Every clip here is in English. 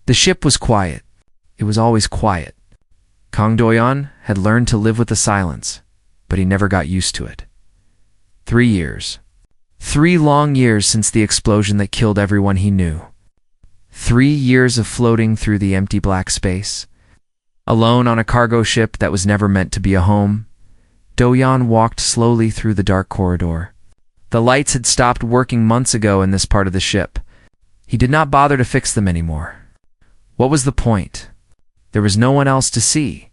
The ship was quiet. It was always quiet. Kang Doyan had learned to live with the silence, but he never got used to it. 3 years. 3 long years since the explosion that killed everyone he knew. 3 years of floating through the empty black space. Alone on a cargo ship that was never meant to be a home, Doyan walked slowly through the dark corridor. The lights had stopped working months ago in this part of the ship. He did not bother to fix them anymore. What was the point? There was no one else to see.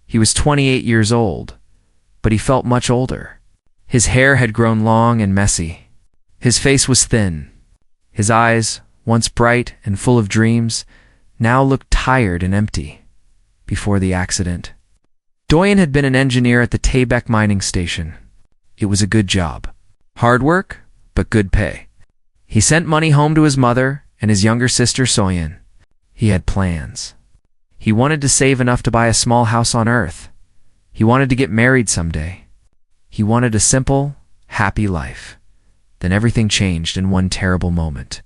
He was 28 years old, but he felt much older. His hair had grown long and messy. His face was thin. His eyes, once bright and full of dreams, now looked tired and empty. Before the accident, Doyan had been an engineer at the Taebaek mining station. It was a good job. Hard work, but good pay. He sent money home to his mother and his younger sister Soyeon. He had plans. He wanted to save enough to buy a small house on Earth. He wanted to get married someday. He wanted a simple, happy life. Then everything changed in one terrible moment.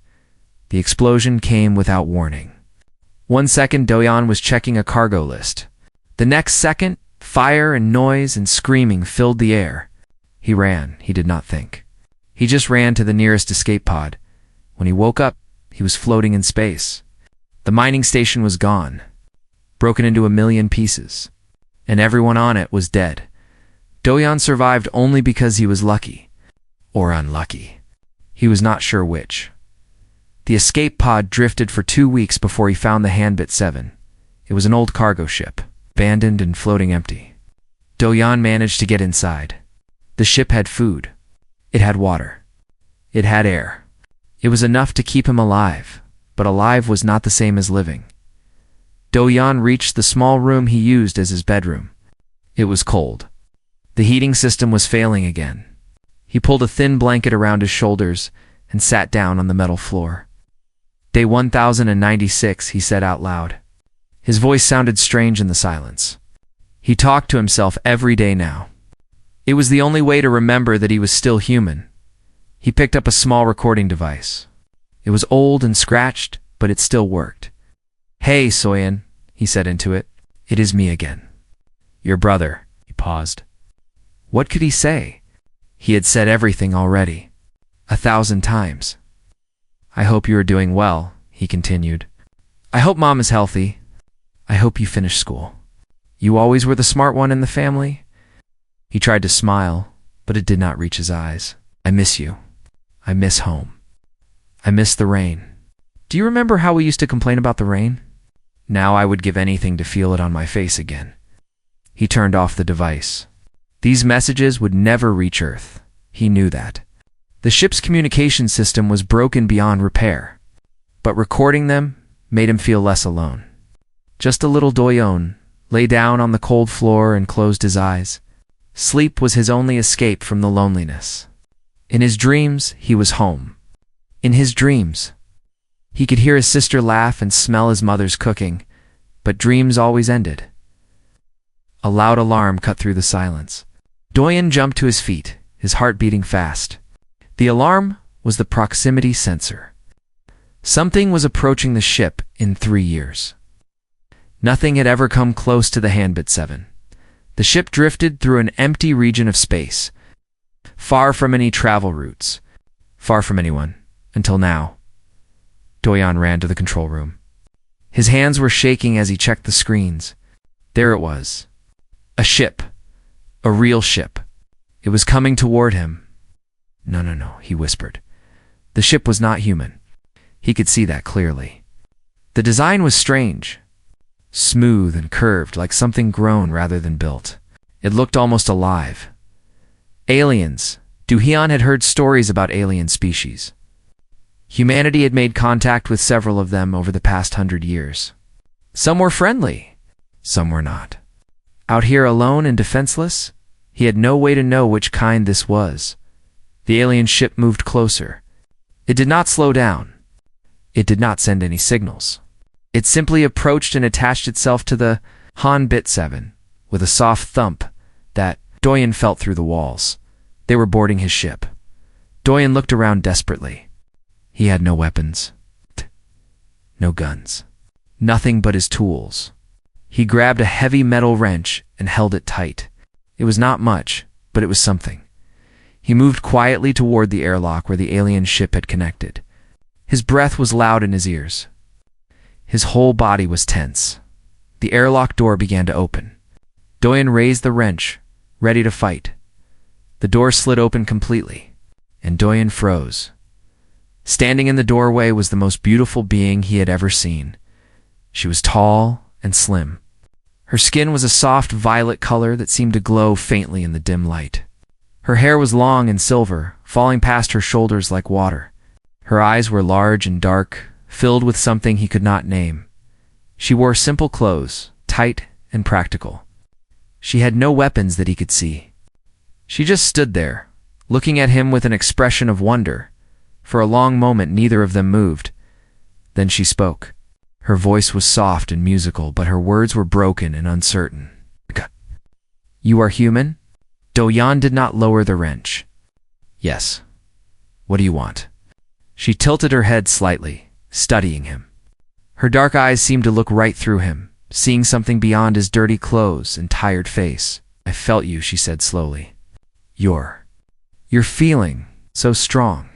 The explosion came without warning. 1 second, Doyan was checking a cargo list. The next second, fire and noise and screaming filled the air. He ran. He did not think. He just ran to the nearest escape pod. When he woke up, he was floating in space. The mining station was gone, broken into a million pieces, and everyone on it was dead. Doyan survived only because he was lucky. Or unlucky. He was not sure which. The escape pod drifted for 2 weeks before he found the Hanbit 7. It was an old cargo ship, abandoned and floating empty. Doyan managed to get inside. The ship had food. It had water. It had air. It was enough to keep him alive, but alive was not the same as living. Doyan reached the small room he used as his bedroom. It was cold. The heating system was failing again. He pulled a thin blanket around his shoulders and sat down on the metal floor. Day 1096, he said out loud. His voice sounded strange in the silence. He talked to himself every day now. It was the only way to remember that he was still human. He picked up a small recording device. It was old and scratched, but it still worked. Hey, Soyeon, he said into it. It is me again. Your brother. He paused. What could he say? He had said everything already. 1,000 times. I hope you are doing well, he continued. I hope Mom is healthy. I hope you finish school. You always were the smart one in the family? He tried to smile, but it did not reach his eyes. I miss you. I miss home. I miss the rain. Do you remember how we used to complain about the rain? Now I would give anything to feel it on my face again. He turned off the device. These messages would never reach Earth. He knew that. The ship's communication system was broken beyond repair, but recording them made him feel less alone. Just a little Doyan lay down on the cold floor and closed his eyes. Sleep was his only escape from the loneliness. In his dreams, he was home. In his dreams, he could hear his sister laugh and smell his mother's cooking, but dreams always ended. A loud alarm cut through the silence. Doyan jumped to his feet, his heart beating fast. The alarm was the proximity sensor. Something was approaching the ship in 3 years. Nothing had ever come close to the Hanbit 7. The ship drifted through an empty region of space, far from any travel routes, far from anyone, until now. Doyan ran to the control room. His hands were shaking as he checked the screens. There it was. A ship. A real ship. It was coming toward him. No, he whispered. The ship was not human. He could see that clearly. The design was strange. Smooth and curved like something grown rather than built. It looked almost alive. Aliens. Doohyun had heard stories about alien species. Humanity had made contact with several of them over the past 100 years. Some were friendly. Some were not. Out here alone and defenseless, he had no way to know which kind this was. The alien ship moved closer. It did not slow down. It did not send any signals. It simply approached and attached itself to the Hanbit 7 with a soft thump that Doyan felt through the walls. They were boarding his ship. Doyan looked around desperately. He had no weapons. No guns. nothing but his tools. He grabbed a heavy metal wrench and held it tight. It was not much, but it was something. He moved quietly toward the airlock where the alien ship had connected. His breath was loud in his ears. His whole body was tense. The airlock door began to open. Doyen raised the wrench, ready to fight. The door slid open completely, and Doyen froze. Standing in the doorway was the most beautiful being he had ever seen. She was tall and slim. Her skin was a soft violet color that seemed to glow faintly in the dim light. Her hair was long and silver, falling past her shoulders like water. Her eyes were large and dark, filled with something he could not name. She wore simple clothes, tight and practical. She had no weapons that he could see. She just stood there, looking at him with an expression of wonder. For a long moment neither of them moved. Then she spoke. Her voice was soft and musical, but her words were broken and uncertain. "You are human?" Doyen did not lower the wrench. "Yes. What do you want?" She tilted her head slightly, studying him. Her dark eyes seemed to look right through him, seeing something beyond his dirty clothes and tired face. "I felt you," she said slowly. You're feeling so strong,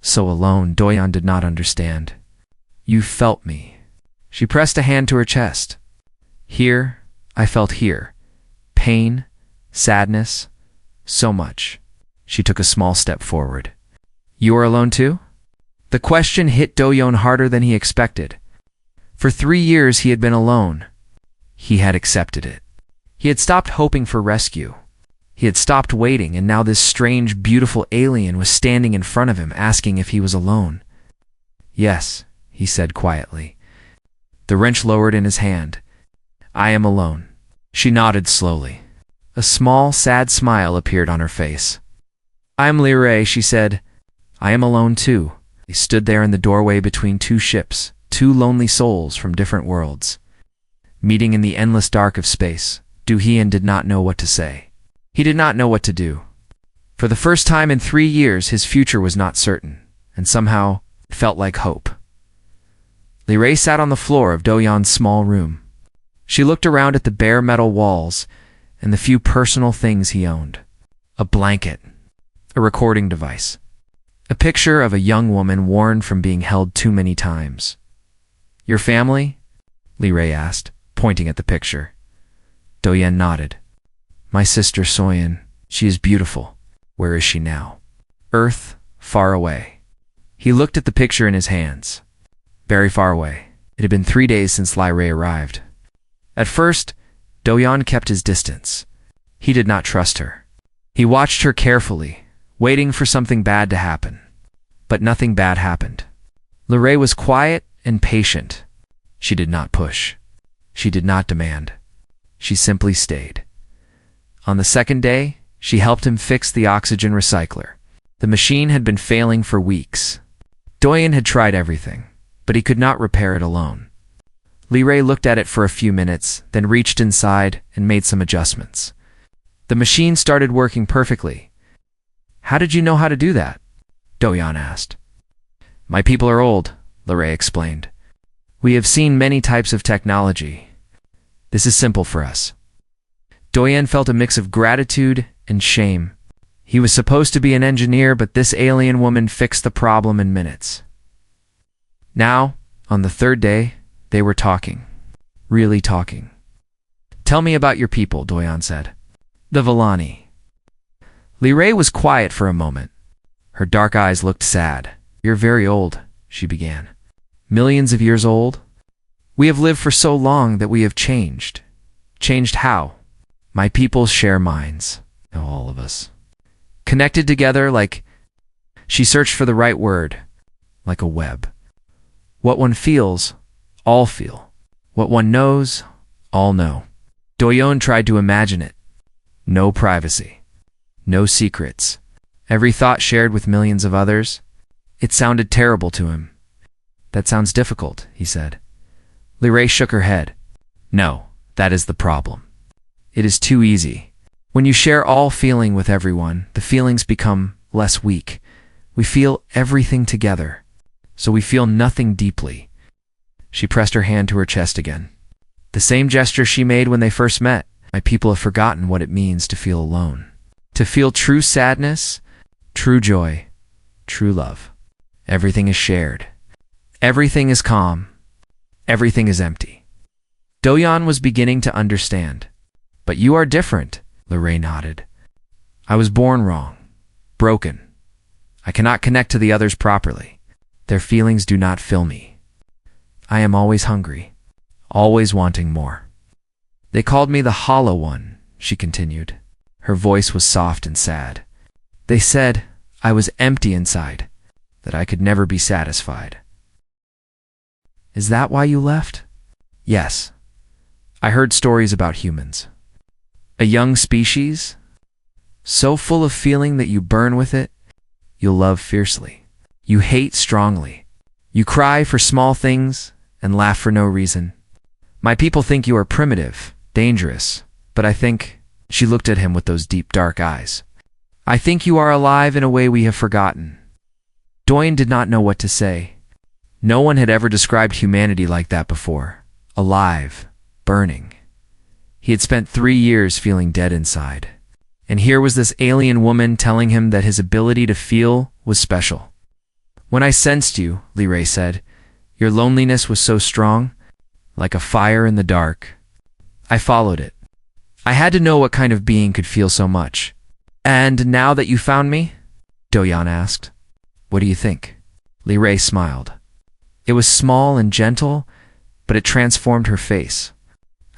so alone." Doyen did not understand. "You felt me." She pressed a hand to her chest. "Here, I felt here. Pain, sadness, so much." She took a small step forward. "You are alone too?" The question hit Doyen harder than he expected. For 3 years he had been alone. He had accepted it. He had stopped hoping for rescue. He had stopped waiting, and now this strange, beautiful alien was standing in front of him, asking if he was alone. "Yes," he said quietly. The wrench lowered in his hand. "I am alone." She nodded slowly. A small, sad smile appeared on her face. "I'm Liray," she said. "I am alone too." They stood there in the doorway between two ships, two lonely souls from different worlds. Meeting in the endless dark of space, Doyen did not know what to say. He did not know what to do. For the first time in 3 years, his future was not certain, and somehow it felt like hope. Liray sat on the floor of Doyen's small room. She looked around at the bare metal walls and the few personal things he owned. A blanket, a recording device, a picture of a young woman worn from being held too many times. "Your family?" Liray asked, pointing at the picture. Doyen nodded. "My sister Soyen, she is beautiful. Where is she now?" "Earth, far away." He looked at the picture in his hands. Very far away. It had been 3 days since Liray arrived. At first, Doyen kept his distance. He did not trust her. He watched her carefully, waiting for something bad to happen. But nothing bad happened. Liray was quiet and patient. She did not push. She did not demand. She simply stayed. On the second day, she helped him fix the oxygen recycler. The machine had been failing for weeks. Doyen had tried everything, but he could not repair it alone. Liray looked at it for a few minutes, then reached inside and made some adjustments. The machine started working perfectly. "How did you know how to do that?" Doyen asked. "My people are old," Liray explained. "We have seen many types of technology. This is simple for us." Doyen felt a mix of gratitude and shame. He was supposed to be an engineer, but this alien woman fixed the problem in minutes. Now, on the 3rd day, they were talking. Really talking. "Tell me about your people," Doyen said. "The Villani." Liray was quiet for a moment. Her dark eyes looked sad. "You're very old," she began. "Millions of years old? We have lived for so long that we have changed. Changed how? My people share minds. All of us. Connected together like..." She searched for the right word. "Like a web. What one feels, all feel. What one knows, all know." Doyen tried to imagine it. No privacy. No secrets. Every thought shared with millions of others. It sounded terrible to him. "That sounds difficult," he said. Liray shook her head. "No, that is the problem. It is too easy. When you share all feeling with everyone, the feelings become less weak. We feel everything together, so we feel nothing deeply. She pressed her hand to her chest again. The same gesture she made when they first met. My people have forgotten what it means to feel alone. To feel true sadness, true joy, true love. Everything is shared. Everything is calm. Everything is empty. Doyan was beginning to understand. But you are different, Liray nodded. I was born wrong. Broken. I cannot connect to the others properly. Their feelings do not fill me. I am always hungry, always wanting more. They called me the Hollow One, she continued. Her voice was soft and sad. They said I was empty inside, that I could never be satisfied. Is that why you left? Yes. I heard stories about humans. A young species, so full of feeling that you burn with it, you'll love fiercely. You hate strongly. You cry for small things and laugh for no reason. My people think you are primitive, dangerous, but I think, she looked at him with those deep dark eyes. I think you are alive in a way we have forgotten. Doyan did not know what to say. No one had ever described humanity like that before. Alive, burning. He had spent 3 years feeling dead inside. And here was this alien woman telling him that his ability to feel was special. When I sensed you, Liray said, your loneliness was so strong, like a fire in the dark. I followed it. I had to know what kind of being could feel so much. And now that you found me? Doyan asked. What do you think? Liray smiled. It was small and gentle, but it transformed her face.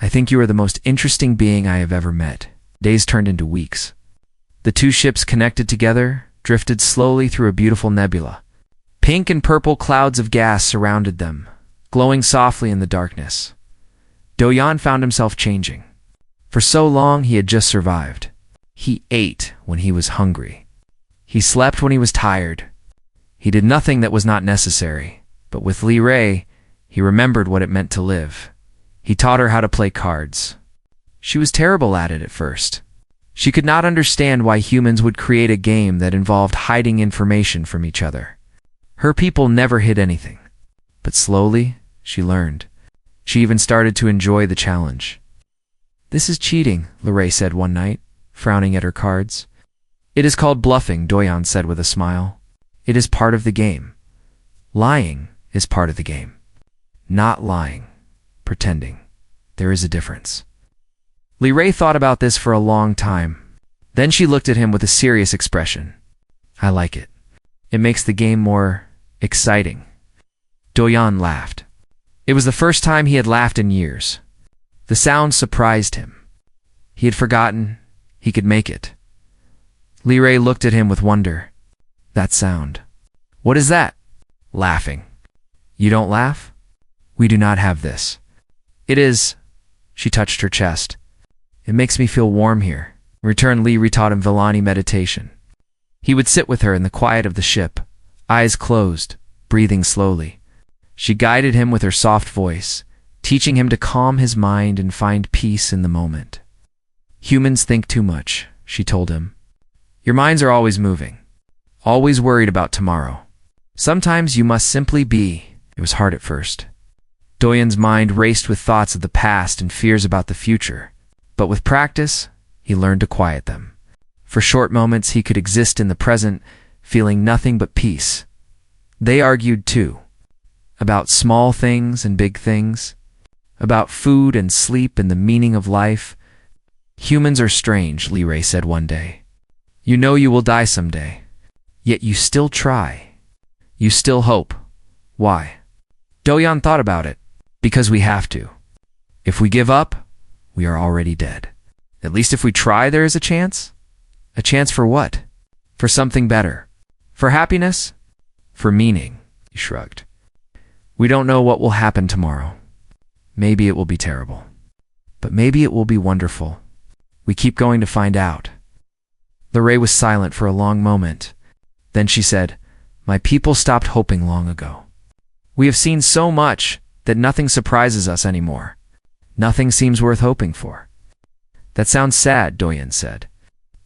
I think you are the most interesting being I have ever met. Days turned into weeks. The two ships connected together, drifted slowly through a beautiful nebula. Pink and purple clouds of gas surrounded them, glowing softly in the darkness. Doyan found himself changing. For so long he had just survived. He ate when he was hungry. He slept when he was tired. He did nothing that was not necessary. But with Liray, he remembered what it meant to live. He taught her how to play cards. She was terrible at it at first. She could not understand why humans would create a game that involved hiding information from each other. Her people never hid anything. But slowly, she learned. She even started to enjoy the challenge. This is cheating, Liray said one night, frowning at her cards. It is called bluffing, Doyan said with a smile. It is part of the game. Lying is part of the game. Not lying. Pretending. There is a difference. Liray thought about this for a long time. Then she looked at him with a serious expression. I like it. It makes the game more exciting. Doyan laughed. It was the first time he had laughed in years. The sound surprised him. He had forgotten he could make it. Liray looked at him with wonder. That sound. What is that? Laughing. You don't laugh? We do not have this. It is... She touched her chest. It makes me feel warm here. In return, Liray taught him Villani meditation. He would sit with her in the quiet of the ship, eyes closed, breathing slowly. She guided him with her soft voice, teaching him to calm his mind and find peace in the moment. Humans think too much, she told him. Your minds are always moving, always worried about tomorrow. Sometimes you must simply be. It was hard at first. Doyan's mind raced with thoughts of the past and fears about the future. But with practice, he learned to quiet them. For short moments, he could exist in the present, feeling nothing but peace. They argued, too. About small things and big things. About food and sleep and the meaning of life. Humans are strange, Liray said one day. You know you will die someday. Yet you still try. You still hope. Why? Doyan thought about it. Because we have to. If we give up, we are already dead. At least if we try, there is a chance. A chance for what? For something better. For happiness? For meaning, he shrugged. We don't know what will happen tomorrow. Maybe it will be terrible. But maybe it will be wonderful. We keep going to find out. Liray was silent for a long moment. Then she said, My people stopped hoping long ago. We have seen so much that nothing surprises us anymore. Nothing seems worth hoping for. That sounds sad, Doyan said.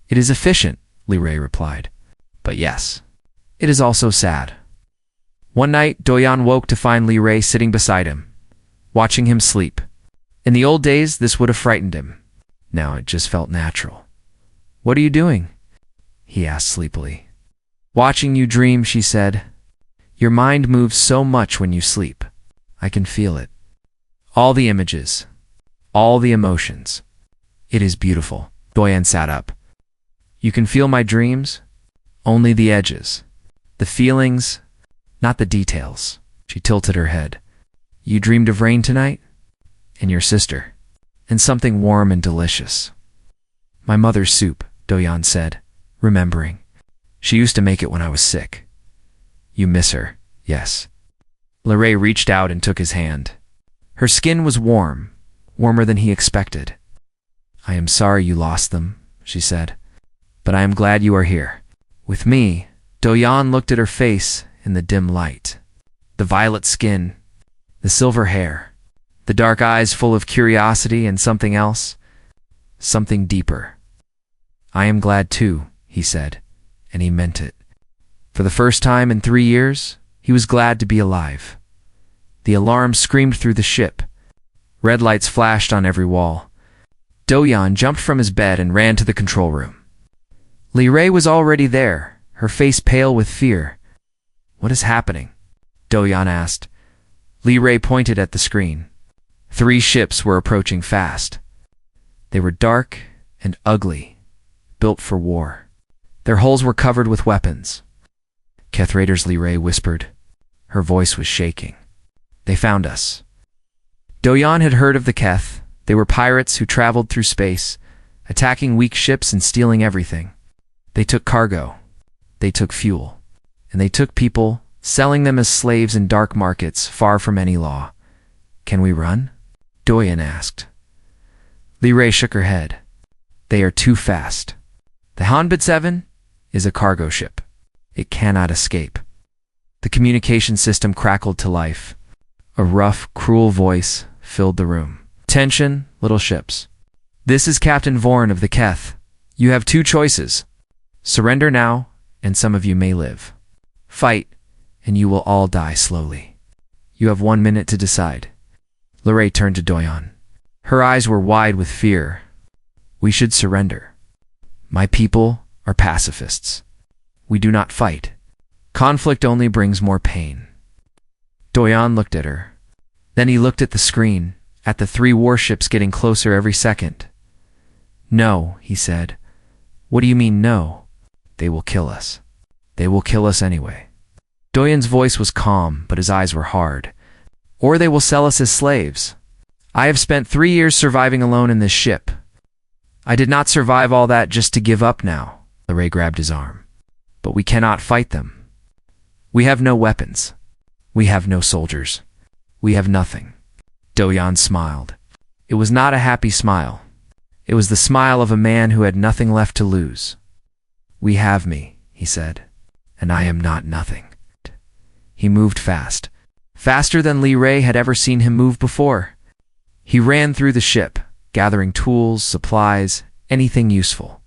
It is efficient, Liray replied. But yes, it is also sad. One night, Doyan woke to find Liray sitting beside him, watching him sleep. In the old days, this would have frightened him. Now it just felt natural. "What are you doing?" he asked sleepily. "Watching you dream," she said. "Your mind moves so much when you sleep. I can feel it. All the images, all the emotions. It is beautiful." Doyen sat up. "You can feel my dreams? Only the edges. The feelings, not the details." She tilted her head. "You dreamed of rain tonight? And your sister? And something warm and delicious." "My mother's soup," Doyen said, remembering. "She used to make it when I was sick." "You miss her, yes." Lorray reached out and took his hand. Her skin was warm, warmer than he expected. "I am sorry you lost them," she said, "but I am glad you are here. With me." Doyen looked at her face in the dim light. The violet skin, the silver hair, the dark eyes full of curiosity and something else, something deeper. "I am glad too," he said, and he meant it. For the first time in 3 years, he was glad to be alive. The alarm screamed through the ship. Red lights flashed on every wall. Doyen jumped from his bed and ran to the control room. Lorray was already there, her face pale with fear. "What is happening?" Doyen asked. Lorray pointed at the screen. 3 ships were approaching fast. They were dark and ugly, built for war. Their hulls were covered with weapons. "Keth raiders," Lorray whispered. Her voice was shaking. "They found us." Doyen had heard of the Keth. They were pirates who traveled through space, attacking weak ships and stealing everything. They took cargo. They took fuel. And they took people, selling them as slaves in dark markets far from any law. "Can we run?" Doyen asked. Lorray shook her head. "They are too fast. The Hanbit 7 is a cargo ship. It cannot escape." The communication system crackled to life. A rough, cruel voice filled the room. "Attention, little ships. This is Captain Vorn of the Keth. You have 2 choices. Surrender now, and some of you may live. Fight, and you will all die slowly. You have 1 minute to decide." Lorray turned to Doyen. Her eyes were wide with fear. "We should surrender. My people are pacifists. We do not fight. Conflict only brings more pain." Doyen looked at her. Then he looked at the screen, at the 3 warships getting closer every second. "No," he said. "What do you mean, no? They will kill us. They will kill us anyway." Doyen's voice was calm, but his eyes were hard. "Or they will sell us as slaves. I have spent 3 years surviving alone in this ship. I did not survive all that just to give up now." Lorray grabbed his arm. "But we cannot fight them. We have no weapons. We have no soldiers. We have nothing." Doyen smiled. It was not a happy smile. It was the smile of a man who had nothing left to lose. "We have me," he said, "and I am not nothing." He moved fast, faster than Lorray had ever seen him move before. He ran through the ship, gathering tools, supplies, anything useful.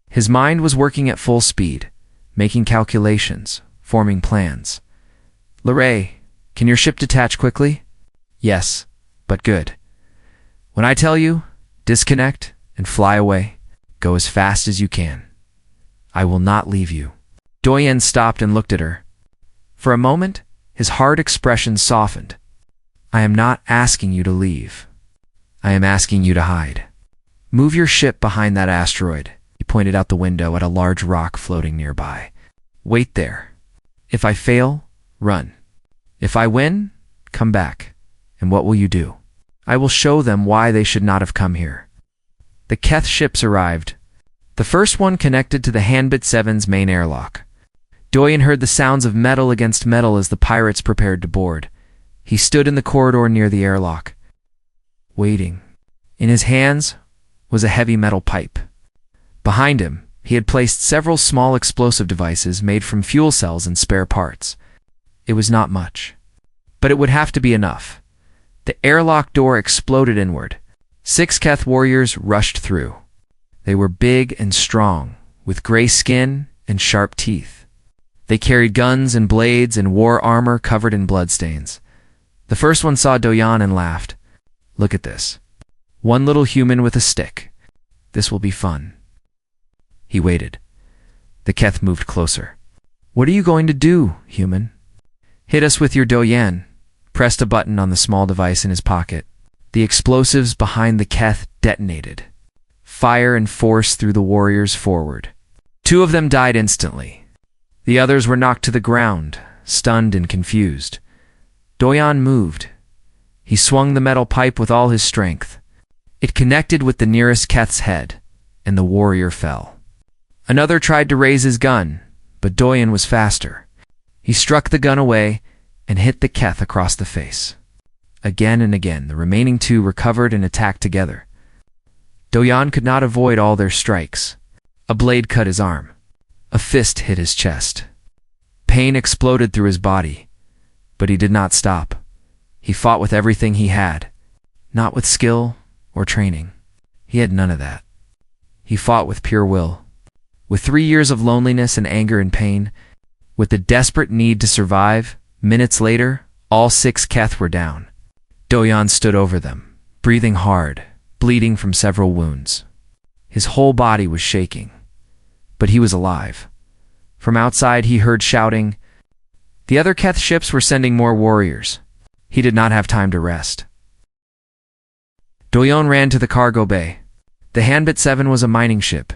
His mind was working at full speed, making calculations, forming plans. "Lorray, can your ship detach quickly?" "Yes, but good. When I tell you, disconnect and fly away. Go as fast as you can. I will not leave you." Doyen stopped and looked at her. For a moment, his hard expression softened. "I am not asking you to leave. I am asking you to hide. Move your ship behind that asteroid." He pointed out the window at a large rock floating nearby. "Wait there. If I fail, run. If I win, come back. And what will you do? I will show them why they should not have come here." The Keth ships arrived. The first one connected to the Hanbit 7's main airlock. Doyen heard the sounds of metal against metal as the pirates prepared to board. He stood in the corridor near the airlock, waiting. In his hands was a heavy metal pipe. Behind him, he had placed several small explosive devices made from fuel cells and spare parts. It was not much, but it would have to be enough. The airlock door exploded inward. 6 Keth warriors rushed through. They were big and strong, with gray skin and sharp teeth. They carried guns and blades and wore armor covered in bloodstains. The first one saw Doyan and laughed. Look at this. One little human with a stick. This will be fun. He waited. The Keth moved closer. What are you going to do, human? Hit us with your Doyan. Pressed a button on the small device in his pocket. The explosives behind the Keth detonated. Fire and force threw the warriors forward. 2 of them died instantly. The others were knocked to the ground, stunned and confused. Doyan moved. He swung the metal pipe with all his strength. It connected with the nearest Keth's head, and the warrior fell. Another tried to raise his gun, but Doyan was faster. He struck the gun away and hit the Keth across the face. Again and again, the remaining 2 recovered and attacked together. Doyan could not avoid all their strikes. A blade cut his arm. A fist hit his chest. Pain exploded through his body, but he did not stop. He fought with everything he had, not with skill or training. He had none of that. He fought with pure will. With 3 years of loneliness and anger and pain, with the desperate need to survive, minutes later, all 6 Keth were down. Doyan stood over them, breathing hard, bleeding from several wounds. His whole body was shaking, but he was alive. From outside he heard shouting. The other Keth ships were sending more warriors. He did not have time to rest. Doyan ran to the cargo bay. The Hanbit 7 was a mining ship,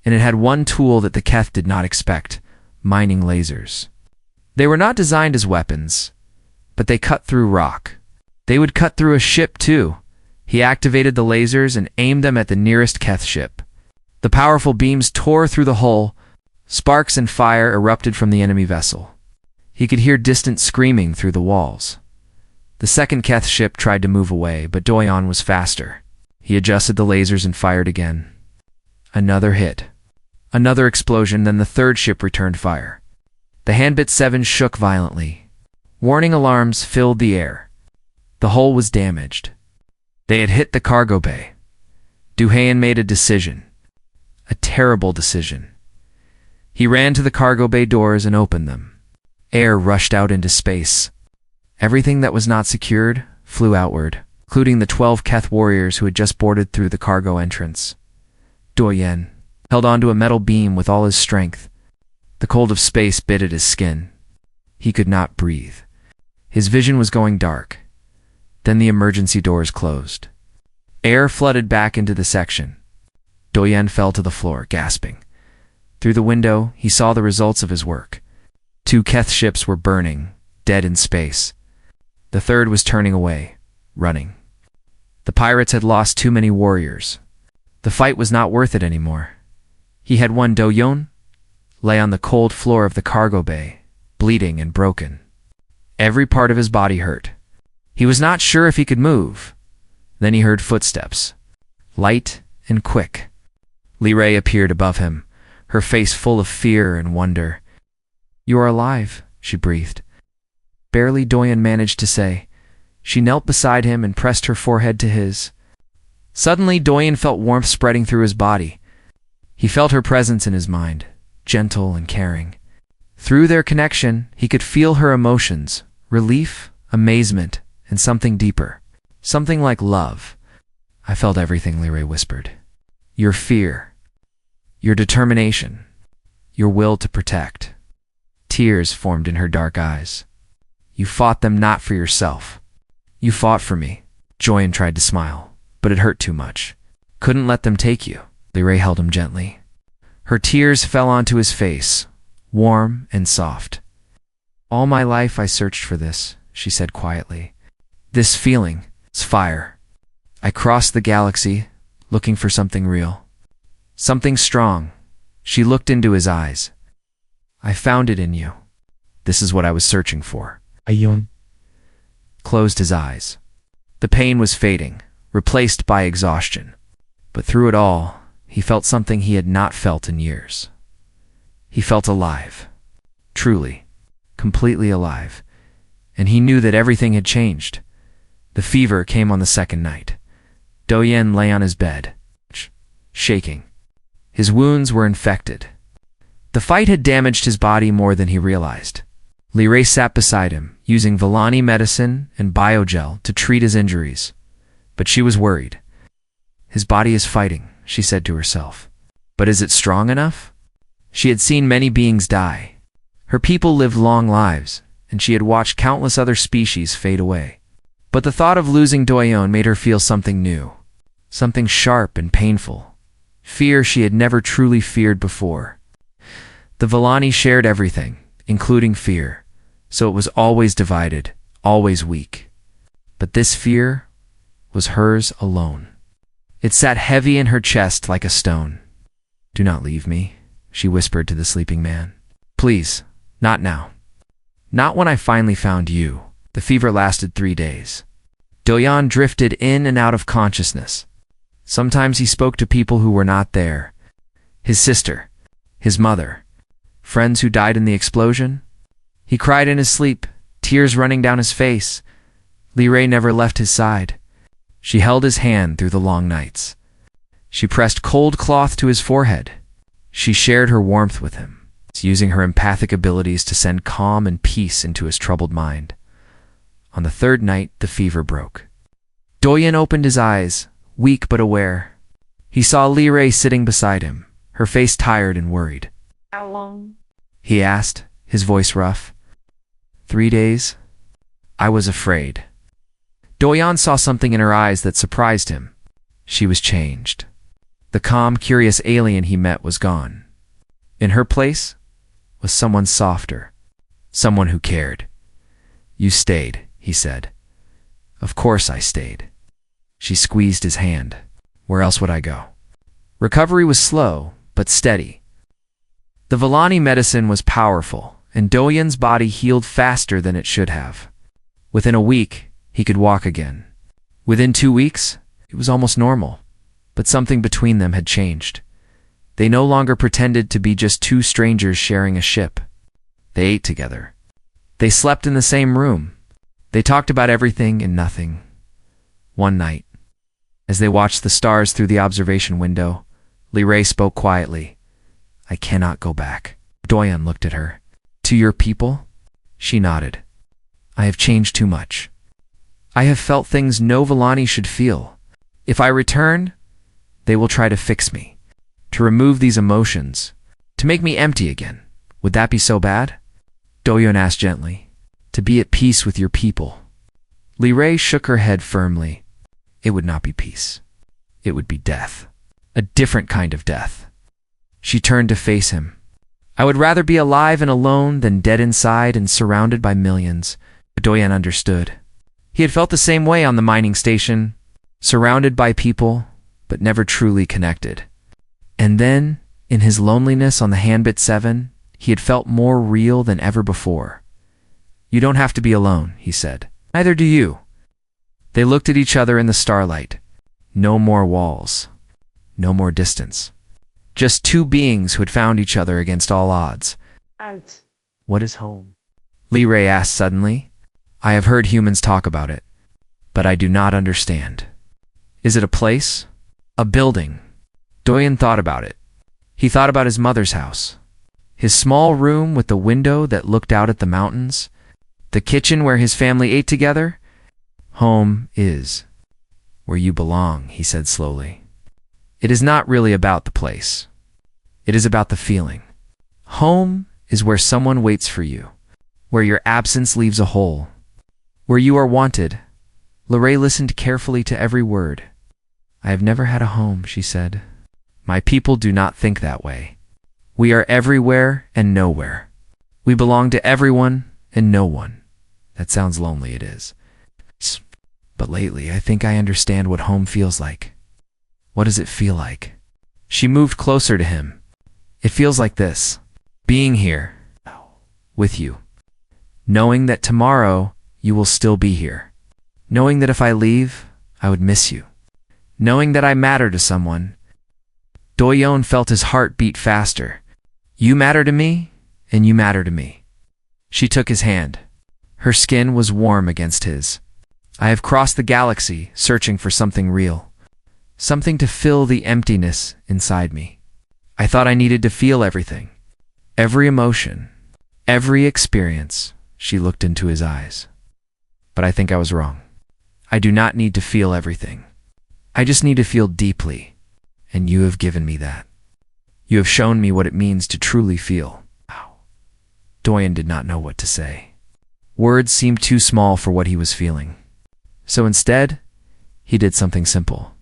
and it had one tool that the Keth did not expect: mining lasers. They were not designed as weapons, but they cut through rock. They would cut through a ship too. He activated the lasers and aimed them at the nearest Keth ship. The powerful beams tore through the hull. Sparks and fire erupted from the enemy vessel. He could hear distant screaming through the walls. The second Keth ship tried to move away, but Doyan was faster. He adjusted the lasers and fired again. Another hit. Another explosion, then the third ship returned fire. The Hanbit 7 shook violently. Warning alarms filled the air. The hull was damaged. They had hit the cargo bay. Duhayan made a decision. A terrible decision. He ran to the cargo bay doors and opened them. Air rushed out into space. Everything that was not secured flew outward, including the 12 Keth warriors who had just boarded through the cargo entrance. Doyan held onto a metal beam with all his strength. The cold of space bit at his skin. He could not breathe. His vision was going dark. Then the emergency doors closed. Air flooded back into the section. Doyan fell to the floor, gasping. Through the window, he saw the results of his work. 2 Keth ships were burning, dead in space. The third was turning away, running. The pirates had lost too many warriors. The fight was not worth it anymore. He had won. Doyan lay on the cold floor of the cargo bay, bleeding and broken. Every part of his body hurt. He was not sure if he could move. Then he heard footsteps, light and quick. Liray appeared above him, her face full of fear and wonder. "You are alive," she breathed. Barely Doyan managed to say. She knelt beside him and pressed her forehead to his. Suddenly Doyan felt warmth spreading through his body. He felt her presence in his mind, gentle and caring. Through their connection, he could feel her emotions, relief, amazement, and something deeper, something like love. "I felt everything," Liray whispered. "Your fear, your determination, your will to protect." Tears formed in her dark eyes. "You fought them not for yourself. You fought for me." Doyan tried to smile, but it hurt too much. "Couldn't let them take you." Liray held him gently. Her tears fell onto his face, warm and soft. "All my life I searched for this," she said quietly. "This feeling, it's fire. I crossed the galaxy, looking for something real. Something strong." She looked into his eyes. "I found it in you. This is what I was searching for." Ayun. Closed his eyes. The pain was fading, replaced by exhaustion. But through it all, he felt something he had not felt in years. He felt alive. Truly, completely alive. And he knew that everything had changed. The fever came on the second night. Doyan lay on his bed, shaking. His wounds were infected. The fight had damaged his body more than he realized. Li Rei sat beside him, using Villani medicine and biogel to treat his injuries. But she was worried. His body is fighting, she said to herself. But is it strong enough? She had seen many beings die. Her people lived long lives, and she had watched countless other species fade away. But the thought of losing Doyon made her feel something new, something sharp and painful, fear she had never truly feared before. The Villani shared everything, including fear, so it was always divided, always weak. But this fear was hers alone. It sat heavy in her chest like a stone. "Do not leave me," she whispered to the sleeping man. "Please, not now. Not when I finally found you." The fever lasted 3 days. Doyon drifted in and out of consciousness. Sometimes he spoke to people who were not there. His sister, his mother, friends who died in the explosion. He cried in his sleep, tears running down his face. Li Rei never left his side. She held his hand through the long nights. She pressed cold cloth to his forehead. She shared her warmth with him, using her empathic abilities to send calm and peace into his troubled mind. On the 3rd night, the fever broke. Doyon opened his eyes, weak but aware. He saw Li Rei sitting beside him, her face tired and worried. "How long?" he asked, his voice rough. 3 days. I was afraid. Doyon saw something in her eyes that surprised him. She was changed. The calm, curious alien he met was gone. In her place was someone softer, someone who cared. "You stayed," he said. "Of course I stayed." She squeezed his hand. Where else would I go? Recovery was slow, but steady. The Villani medicine was powerful, and Doyon's body healed faster than it should have. Within a week, he could walk again. Within 2 weeks, it was almost normal, but something between them had changed. They no longer pretended to be just 2 strangers sharing a ship. They ate together. They slept in the same room. They talked about everything and nothing. One night, as they watched the stars through the observation window, Li Rei spoke quietly. "I cannot go back." Doyon looked at her. "To your people?" She nodded. "I have changed too much. I have felt things no Villani should feel. If I return, they will try to fix me, to remove these emotions, to make me empty again. Would that be so bad?" Doyon asked gently. "To be at peace with your people." Li Rei shook her head firmly. "It would not be peace. It would be death. A different kind of death." She turned to face him. "I would rather be alive and alone than dead inside and surrounded by millions." Doyon understood. He had felt the same way on the mining station, surrounded by people, but never truly connected. And then, in his loneliness on the Hanbit 7, he had felt more real than ever before. "You don't have to be alone," he said. "Neither do you." They looked at each other in the starlight. No more walls. No more distance. Just 2 beings who had found each other against all odds. "Out." "What is home?" Li Rei asked suddenly. "I have heard humans talk about it, but I do not understand. Is it a place? A building?" Doyon thought about it. He thought about his mother's house. His small room with the window that looked out at the mountains. The kitchen where his family ate together. "Home is where you belong," he said slowly. "It is not really about the place. It is about the feeling. Home is where someone waits for you, where your absence leaves a hole, where you are wanted." Li Rei listened carefully to every word. "I have never had a home," she said. "My people do not think that way. We are everywhere and nowhere. We belong to everyone and no one." That sounds lonely, it is. But lately, I think I understand what home feels like. What does it feel like? She moved closer to him. "It feels like this. Being here. With you. Knowing that tomorrow you will still be here. Knowing that if I leave, I would miss you. Knowing that I matter to someone." Doyon felt his heart beat faster. "You matter to me, and you matter to me." She took his hand. Her skin was warm against his. "I have crossed the galaxy, searching for something real. Something to fill the emptiness inside me. I thought I needed to feel everything. Every emotion. Every experience. She looked into his eyes. But I think I was wrong. I do not need to feel everything. I just need to feel deeply, and you have given me that. You have shown me what it means to truly feel. Wow. Doyen did not know what to say. Words seemed too small for what he was feeling. So instead, he did something simple.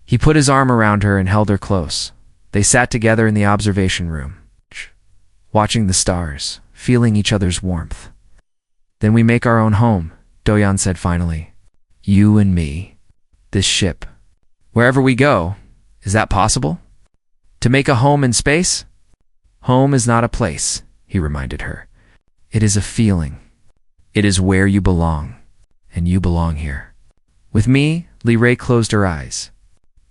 He put his arm around her and held her close. They sat together in the observation room, watching the stars, feeling each other's warmth. Then we make our own home, Doyen said finally. You and me. This ship. Wherever we go, is that possible? To make a home in space? Home is not a place, he reminded her. It is a feeling. It is where you belong, and you belong here. With me, Lee Ray closed her eyes.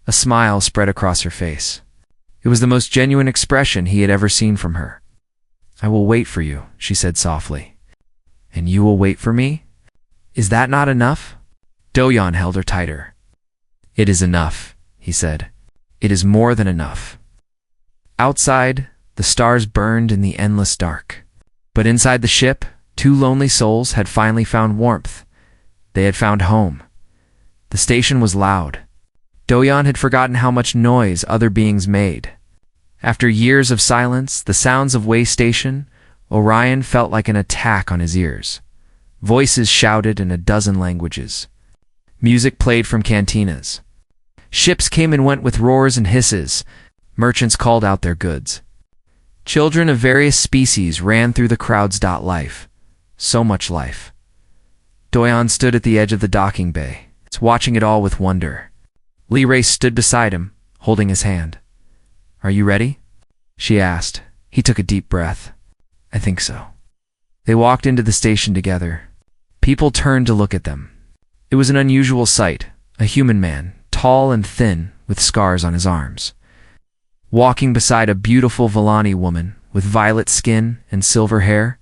A smile spread across her face. It was the most genuine expression he had ever seen from her. I will wait for you, she said softly. And you will wait for me? Is that not enough? Doyen held her tighter. It is enough, he said. It is more than enough. Outside, the stars burned in the endless dark. But inside the ship, two lonely souls had finally found warmth. They had found home. The station was loud. Doyen had forgotten how much noise other beings made. After years of silence, the sounds of Way Station, Orion felt like an attack on his ears. Voices shouted in a dozen languages. Music played from cantinas. Ships came and went with roars and hisses. Merchants called out their goods. Children of various species ran through the crowd's life. So much life. Doyen stood at the edge of the docking bay, watching it all with wonder. Lee Ray stood beside him, holding his hand. Are you ready? She asked. He took a deep breath. I think so. They walked into the station together. People turned to look at them. It was an unusual sight, a human man, tall and thin, with scars on his arms, walking beside a beautiful Villani woman with violet skin and silver hair.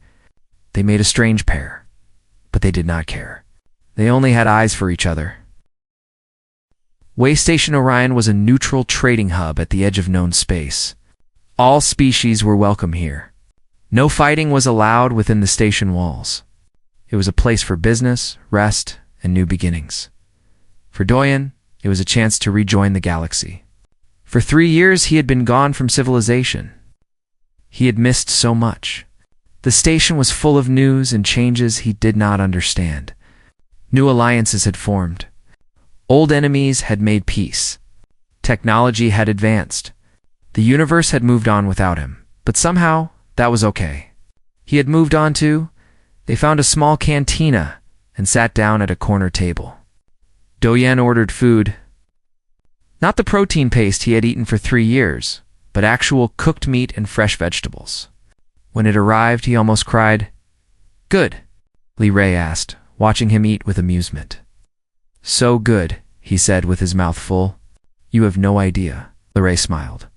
They made a strange pair, but they did not care. They only had eyes for each other. Way Station Orion was a neutral trading hub at the edge of known space. All species were welcome here. No fighting was allowed within the station walls. It was a place for business, rest, and new beginnings. For Doyen, it was a chance to rejoin the galaxy. For 3 years, he had been gone from civilization. He had missed so much. The station was full of news and changes he did not understand. New alliances had formed. Old enemies had made peace. Technology had advanced. The universe had moved on without him, but somehow that was okay. He had moved on to. They found a small cantina and sat down at a corner table. Doyen ordered food. Not the protein paste he had eaten for 3 years, but actual cooked meat and fresh vegetables. When it arrived, he almost cried. Good? Lee Ray asked, watching him eat with amusement. So good, he said with his mouth full. You have no idea, Lee Ray smiled.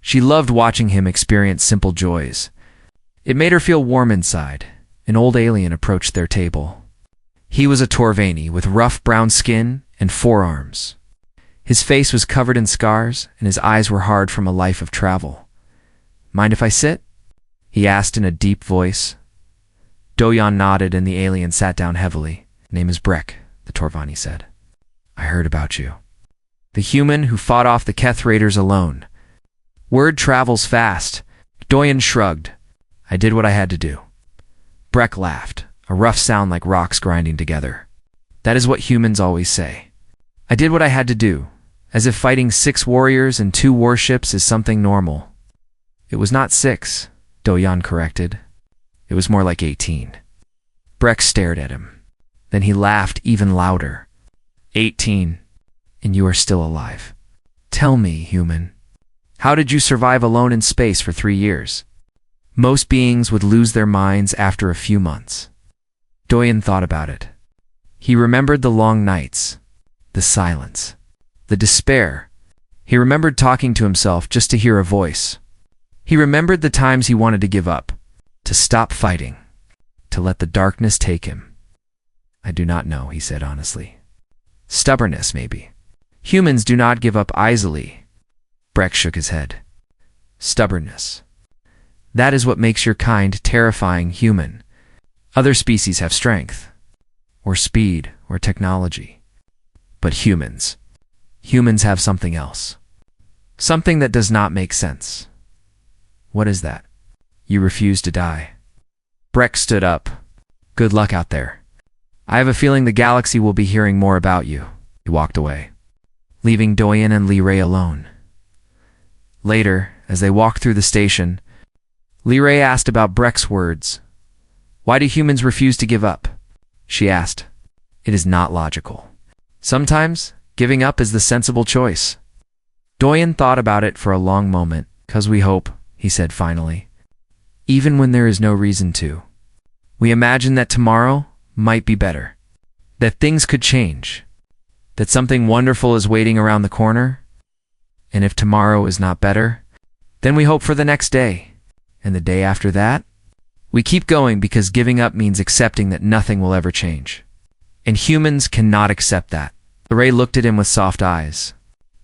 She loved watching him experience simple joys. It made her feel warm inside. An old alien approached their table. He was a Torvani with rough brown skin and 4 arms. His face was covered in scars, and his eyes were hard from a life of travel. Mind if I sit? He asked in a deep voice. Doyen nodded, and the alien sat down heavily. Name is Breck, the Torvani said. I heard about you. The human who fought off the Keth raiders alone. Word travels fast. Doyen shrugged. I did what I had to do. Breck laughed, a rough sound like rocks grinding together. That is what humans always say. I did what I had to do, as if fighting 6 warriors and 2 warships is something normal. It was not 6, Doyen corrected. It was more like 18. Breck stared at him. Then he laughed even louder. 18, and you are still alive. Tell me, human, how did you survive alone in space for 3 years? Most beings would lose their minds after a few months. Doyen thought about it. He remembered the long nights, the silence, the despair. He remembered talking to himself just to hear a voice. He remembered the times he wanted to give up, to stop fighting, to let the darkness take him. I do not know, he said honestly. Stubbornness, maybe. Humans do not give up easily. Breck shook his head. Stubbornness. That is what makes your kind terrifying human. Other species have strength, or speed, or technology. But humans have something else. Something that does not make sense. What is that? You refuse to die. Breck stood up. Good luck out there. I have a feeling the galaxy will be hearing more about you. He walked away, leaving Doyen and Lee Ray alone. Later, as they walked through the station, Lee Ray asked about Breck's words. Why do humans refuse to give up? She asked. It is not logical. Sometimes, giving up is the sensible choice. Doyen thought about it for a long moment. 'Cause we hope, he said finally. Even when there is no reason to. We imagine that tomorrow might be better. That things could change. That something wonderful is waiting around the corner. And if tomorrow is not better, then we hope for the next day. And the day after that? We keep going because giving up means accepting that nothing will ever change. And humans cannot accept that. Ray looked at him with soft eyes.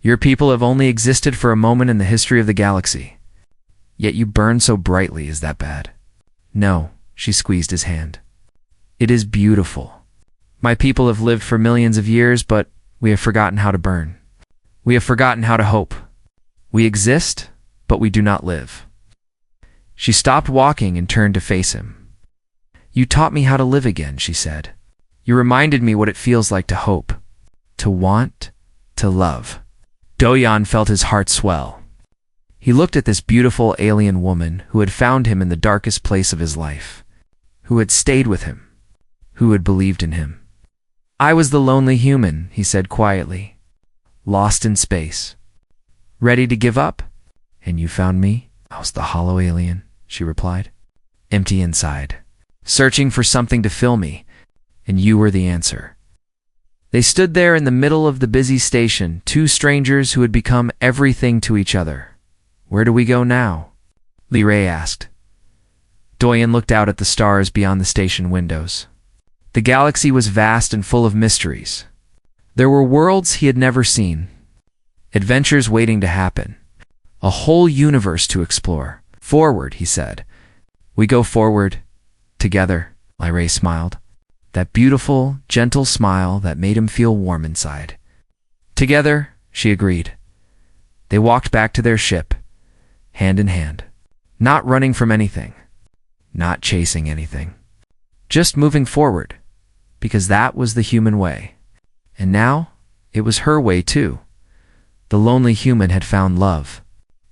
Your people have only existed for a moment in the history of the galaxy. Yet you burn so brightly, is that bad? No, she squeezed his hand. It is beautiful. My people have lived for millions of years, but we have forgotten how to burn. We have forgotten how to hope. We exist, but we do not live. She stopped walking and turned to face him. You taught me how to live again, she said. You reminded me what it feels like to hope, to want, to love. Doyen felt his heart swell. He looked at this beautiful alien woman who had found him in the darkest place of his life, who had stayed with him, who had believed in him. I was the lonely human, he said quietly, lost in space, ready to give up. And you found me? I was the hollow alien, she replied, empty inside, searching for something to fill me, and you were the answer. They stood there in the middle of the busy station, two strangers who had become everything to each other. Where do we go now? Lee Ray asked. Doyen looked out at the stars beyond the station windows. The galaxy was vast and full of mysteries. There were worlds he had never seen, adventures waiting to happen, a whole universe to explore. Forward, he said. We go forward, together, Lee Ray smiled. That beautiful, gentle smile that made him feel warm inside. Together, she agreed. They walked back to their ship, hand in hand, not running from anything, not chasing anything, just moving forward, because that was the human way. And now, it was her way too. The lonely human had found love,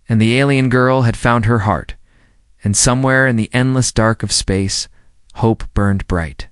and the alien girl had found her heart, and somewhere in the endless dark of space, hope burned bright.